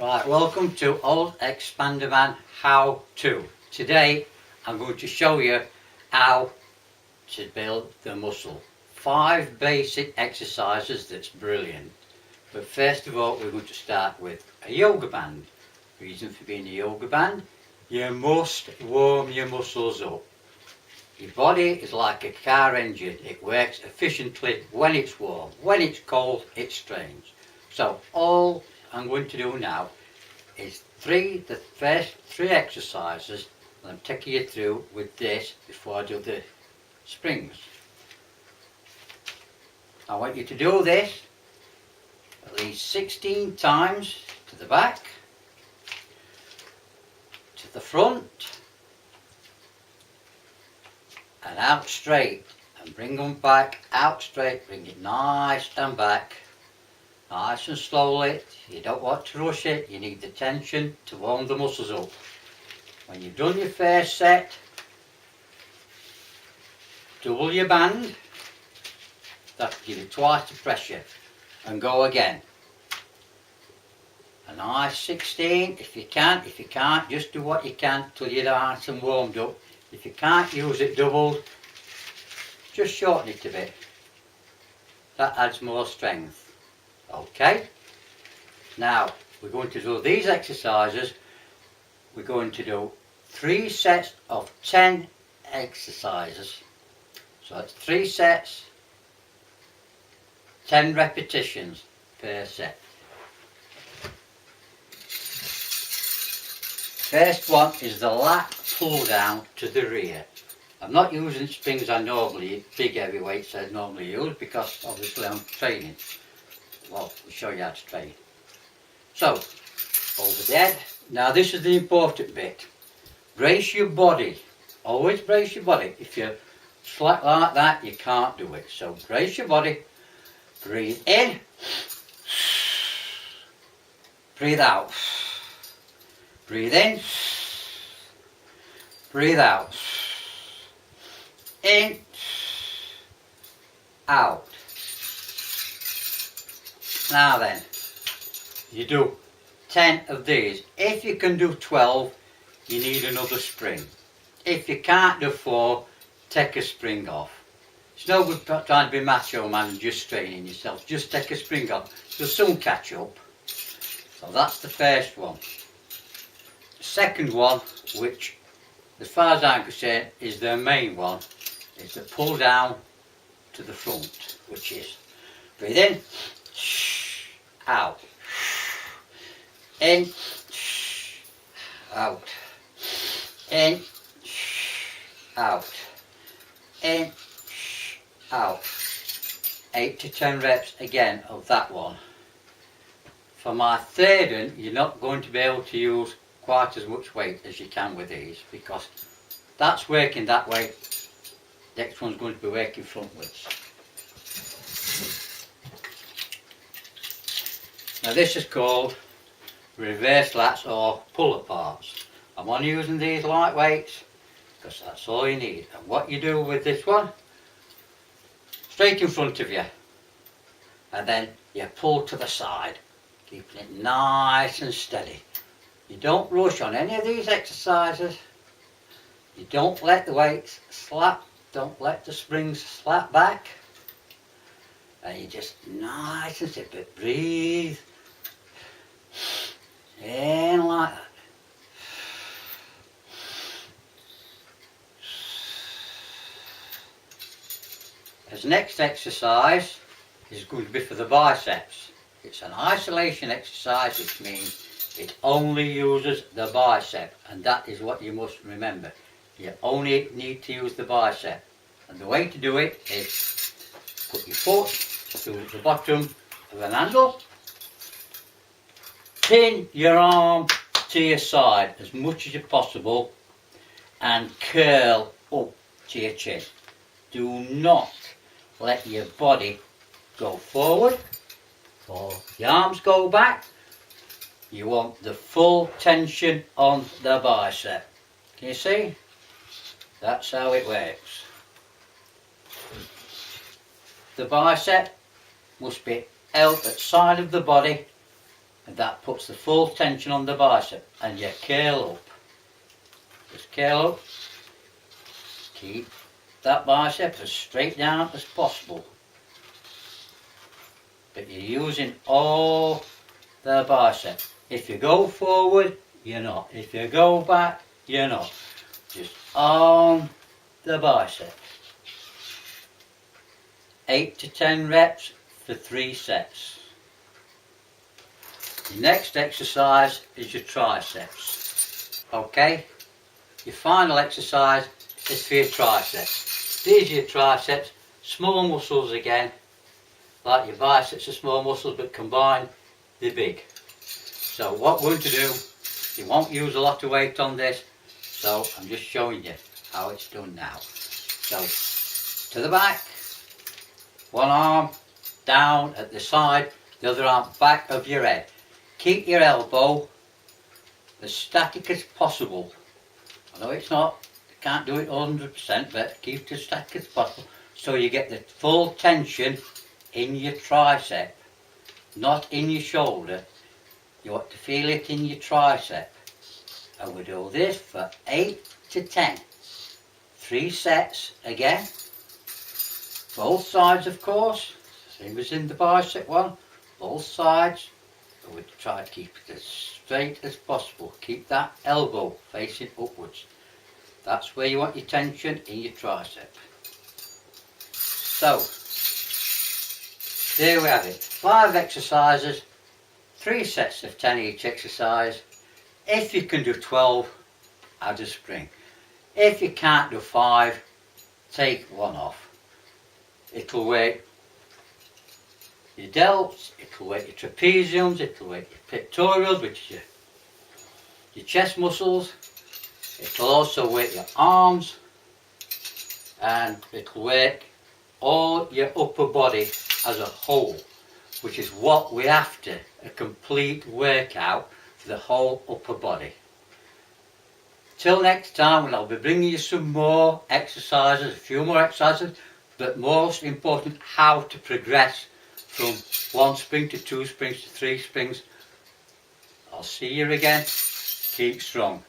Right, welcome to Old Expanderman How To. Today I'm going to show you how to build the muscle. 5 basic exercises that's brilliant. But first of all we're going to start with a yoga band. Reason for being a yoga band, you must warm your muscles up. Your body is like a car engine, it works efficiently when it's warm. When it's cold it strains. So all I'm going to do now is the first 3 exercises that I'm taking you through with this before I do the springs. I want you to do this at least 16 times to the back, to the front and out straight, and bring them back out straight, bring it nice and back. Nice and slowly, you don't want to rush it, you need the tension to warm the muscles up. When you've done your first set, double your band, that'll give you twice the pressure, and go again. A nice 16 if you can. If you can't, just do what you can till you're nice and warmed up. If you can't use it doubled, just shorten it a bit. That adds more strength. Okay, now we're going to do these exercises. We're going to do 3 sets of 10 exercises. So that's 3 sets, 10 repetitions per set. First one is the lat pull down to the rear. I'm not using springs I normally, big heavy weights I normally use, because obviously I'm training. Well, we'll show you how to train. So, over there. Now this is the important bit. Brace your body. Always brace your body. If you're slack like that, you can't do it. So brace your body. Breathe in. Breathe out. Breathe in. Breathe out. In. Out. Now then, you do 10 of these. If you can do 12, you need another spring. If you can't do 4, take a spring off. It's no good trying to be macho man and just straining yourself. Just take a spring off. You'll soon catch up. So that's the first one. The second one, which as far as I'm concerned is the main one, is the pull down to the front, which is breathe in, out, in, out, in, out, in, out. 8 to 10 reps again of that one. For my third one, you're not going to be able to use quite as much weight as you can with these, because that's working that way. The next one's going to be working frontwards. Now this is called reverse lats or pull aparts. I'm only using these light weights because that's all you need. And what you do with this one, straight in front of you, and then you pull to the side, keeping it nice and steady. You don't rush on any of these exercises. You don't let the weights slap, don't let the springs slap back. And you just nice and steady, but breathe in like that. This next exercise is going to be for the biceps. It's an isolation exercise, which means it only uses the bicep, and that is what you must remember. You only need to use the bicep, and the way to do it is put your foot to the bottom of an handle, pin your arm to your side as much as possible, and curl up to your chin. Do not let your body go forward or the arms go back. You want the full tension on the bicep. Can you see? That's how it works. The bicep must be held at the side of the body and that puts the full tension on the bicep, and you curl up. Just curl up. Keep that bicep as straight down as possible. But you're using all the bicep. If you go forward, you're not. If you go back, you're not. Just on the bicep. 8 to 10 reps for 3 sets. The next exercise is your triceps. Okay? Your final exercise is for your triceps. These are your triceps, small muscles again. Like your biceps are small muscles, but combined they're big. So what we're going to do, you won't use a lot of weight on this, so I'm just showing you how it's done now. So to the back, one arm down at the side, the other arm back of your head. Keep your elbow as static as possible. I know it's not, you can't do it 100%, but keep it as static as possible so you get the full tension in your tricep, not in your shoulder. You want to feel it in your tricep. And we do this for 8 to 10. 3 sets again. Both sides, of course, same as in the bicep one. Both sides. And we try to keep it as straight as possible. Keep that elbow facing upwards. That's where you want your tension in your tricep. So, there we have it. 5 exercises, 3 sets of 10 each exercise. If you can do 12, add a spring. If you can't do 5, take 1 off. It'll work your delts, it'll work your trapeziums, it'll work your pectorals, which is your chest muscles. It'll also work your arms, and it'll work all your upper body as a whole, which is what we're after, a complete workout for the whole upper body. Till next time, when I'll be bringing you some more exercises, a few more exercises, but most important, how to progress from 1 spring to 2 springs to 3 springs. I'll see you again. Keep strong.